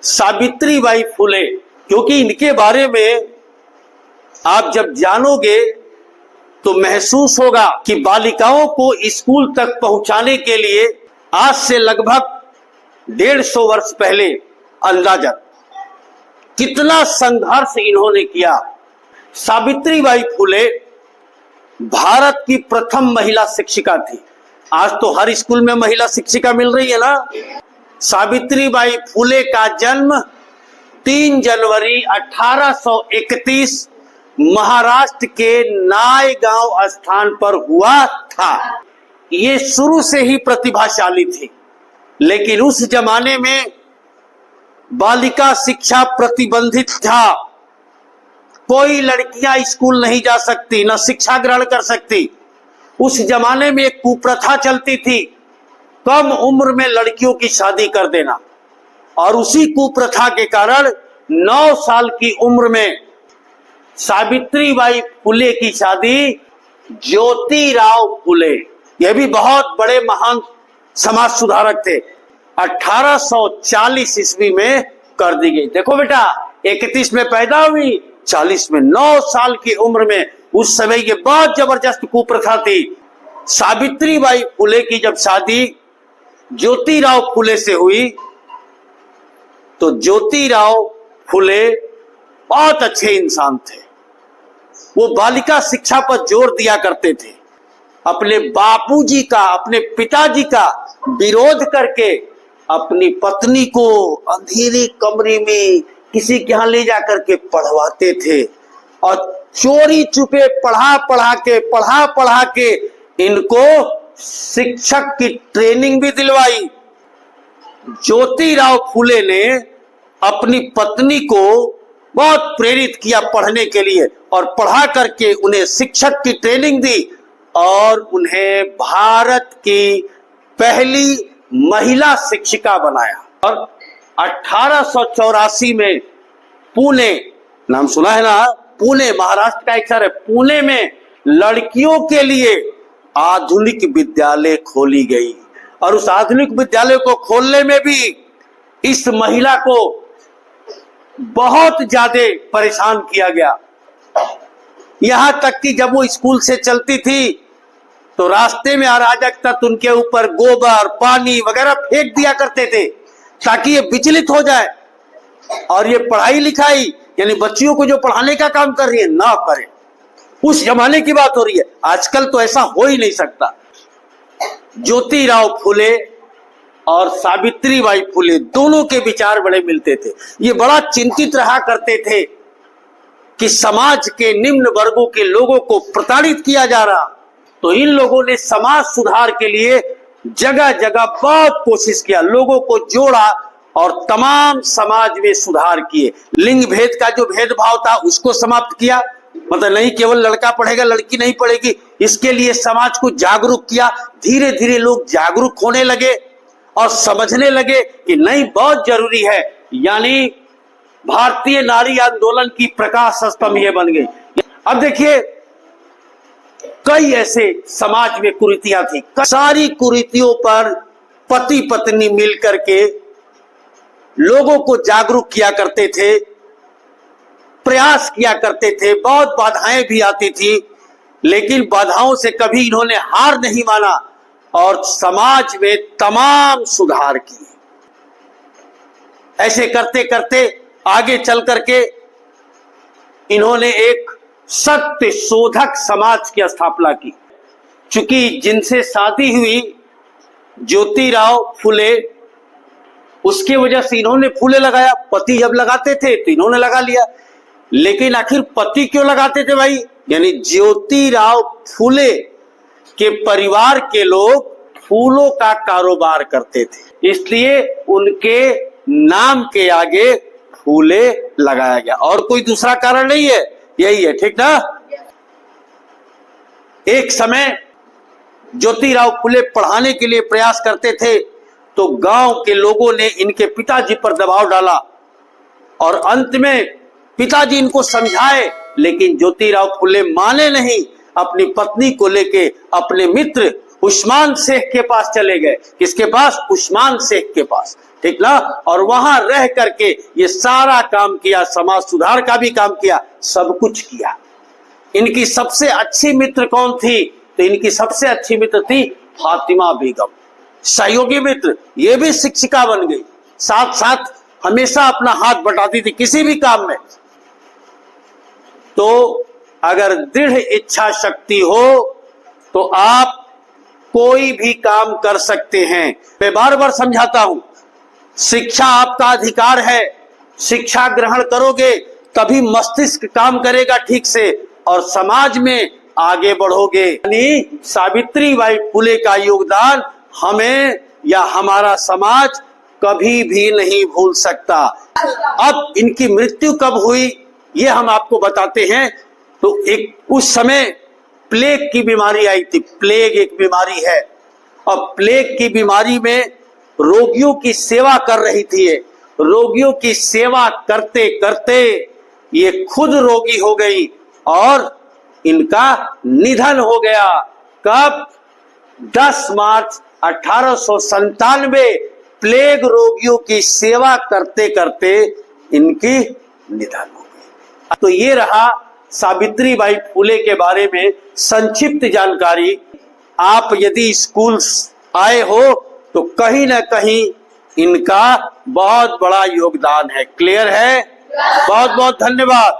सावित्रीबाई फुले, क्योंकि इनके बारे में आप जब जानोगे तो महसूस होगा कि बालिकाओं को स्कूल तक पहुंचाने के लिए आज से लगभग 150 वर्ष पहले अंदाजा कितना संघर्ष इन्होंने किया। सावित्रीबाई फुले भारत की प्रथम महिला शिक्षिका थी। आज तो हर स्कूल में महिला शिक्षिका मिल रही है ना। सावित्रीबाई फुले का जन्म 3 जनवरी 1831 महाराष्ट्र के नायगांव स्थान पर हुआ था। ये शुरू से ही प्रतिभाशाली थी, लेकिन उस जमाने में बालिका शिक्षा प्रतिबंधित था। कोई लड़कियां स्कूल नहीं जा सकती, न शिक्षा ग्रहण कर सकती। उस जमाने में एक कुप्रथा चलती थी, कम उम्र में लड़कियों की शादी कर देना, और उसी कुप्रथा के कारण 9 साल की उम्र में सावित्रीबाई फुले की शादी ज्योतिराव फुले, यह भी बहुत बड़े महान समाज सुधारक थे, 1840 ईस्वी में कर दी गई। देखो बेटा, 31 में पैदा हुई, 40 में, 9 साल की उम्र में। उस समय ये बहुत जबरदस्त कुप्रथा थी। सावित्रीबाई फुले की जब शादी ज्योतिराव फुले से हुई तो ज्योतिराव फुले बहुत अच्छे इंसान थे। वो बालिका शिक्षा पर जोर दिया करते थे। अपने बापूजी का, अपने पिताजी का विरोध करके अपनी पत्नी को अंधेरे कमरे में किसी के यहां ले जाकर के पढ़वाते थे, और चोरी छुपे पढ़ा पढ़ा के इनको शिक्षक की ट्रेनिंग भी दिलवाई। ज्योतिराव फुले ने अपनी पत्नी को बहुत प्रेरित किया पढ़ने के लिए, और पढ़ा करके उन्हें शिक्षक की ट्रेनिंग दी, और उन्हें भारत की पहली महिला शिक्षिका बनाया। और 1884 में पुणे, नाम सुना है ना, पुणे महाराष्ट्र का एक शहर है, पुणे में लड़कियों के लिए आधुनिक विद्यालय खोली गई। और उस आधुनिक विद्यालय को खोलने में भी इस महिला को बहुत ज्यादा परेशान किया गया। यहां तक कि जब वो स्कूल से चलती थी तो रास्ते में अराजक तत्व उनके ऊपर गोबर, पानी वगैरह फेंक दिया करते थे, ताकि ये विचलित हो जाए और ये पढ़ाई लिखाई, यानी बच्चियों को जो पढ़ाने का काम कर रही है, ना करे। उस जमाने की बात हो रही है, आजकल तो ऐसा हो ही नहीं सकता। ज्योतिराव फुले और सावित्रीबाई फुले दोनों के विचार बड़े मिलते थे। ये बड़ा चिंतित रहा करते थे कि समाज के निम्न वर्गों के लोगों को प्रताड़ित किया जा रहा। तो इन लोगों ने समाज सुधार के लिए जगह जगह बहुत कोशिश किया, लोगों को जोड़ा और तमाम समाज में सुधार किए। लिंग भेद का जो भेदभाव था उसको समाप्त किया, मतलब नहीं केवल लड़का पढ़ेगा लड़की नहीं पढ़ेगी, इसके लिए समाज को जागरूक किया। धीरे धीरे लोग जागरूक होने लगे और समझने लगे कि नहीं, बहुत जरूरी है। यानी भारतीय नारी आंदोलन की प्रकाश स्तंभ ये बन गई। अब देखिए, कई ऐसे समाज में कुरीतियां थी, सारी कुरीतियों पर पति पत्नी मिलकर के लोगों को जागरूक किया करते थे, प्रयास किया करते थे। बहुत बाधाएं भी आती थी, लेकिन बाधाओं से कभी इन्होंने हार नहीं माना और समाज में तमाम सुधार किए। ऐसे करते करते आगे चल करके इन्होंने एक सत्य शोधक समाज की स्थापना की। चूंकि जिनसे शादी हुई ज्योतिराव फुले, उसके वजह से इन्होंने फुले लगाया। पति जब लगाते थे तो इन्होंने लगा लिया, लेकिन आखिर पति क्यों लगाते थे भाई? यानी ज्योतिराव फुले के परिवार के लोग फूलों का कारोबार करते थे, इसलिए उनके नाम के आगे फूले लगाया गया, और कोई दूसरा कारण नहीं है, यही है, ठीक ना। एक समय ज्योतिराव फुले पढ़ाने के लिए प्रयास करते थे तो गांव के लोगों ने इनके पिताजी पर दबाव डाला, और अंत में पिताजी इनको समझाए, लेकिन ज्योतिराव फुले माने नहीं। अपनी पत्नी को लेके अपने मित्र उस्मान शेख के पास चले गए। किसके पास? उस्मान शेख के पास। ठीक ना। और वहां रह करके ये सारा काम किया, समाज सुधार का भी काम किया, सब कुछ किया। इनकी सबसे अच्छी मित्र कौन थी? तो इनकी सबसे अच्छी मित्र थी फातिमा बेगम, सहयोगी मित्र। ये भी शिक्षिका बन गई, साथ साथ हमेशा अपना हाथ बटाती थी किसी भी काम में। तो अगर दृढ़ इच्छा शक्ति हो तो आप कोई भी काम कर सकते हैं। मैं बार बार समझाता हूं, शिक्षा आपका अधिकार है। शिक्षा ग्रहण करोगे तभी मस्तिष्क काम करेगा ठीक से और समाज में आगे बढ़ोगे। यानी सावित्रीबाई फुले का योगदान हमें या हमारा समाज कभी भी नहीं भूल सकता। अब इनकी मृत्यु कब हुई ये हम आपको बताते हैं। तो एक उस समय प्लेग की बीमारी आई थी। प्लेग एक बीमारी है और प्लेग की बीमारी में रोगियों की सेवा कर रही थी। रोगियों की सेवा करते करते ये खुद रोगी हो गई और इनका निधन हो गया। कब? 10 मार्च 1897 प्लेग रोगियों की सेवा करते करते इनकी निधन हो गई। तो ये रहा सावित्रीबाई फुले के बारे में संक्षिप्त जानकारी। आप यदि स्कूल आए हो तो कहीं ना कहीं इनका बहुत बड़ा योगदान है। क्लियर है? बहुत बहुत धन्यवाद।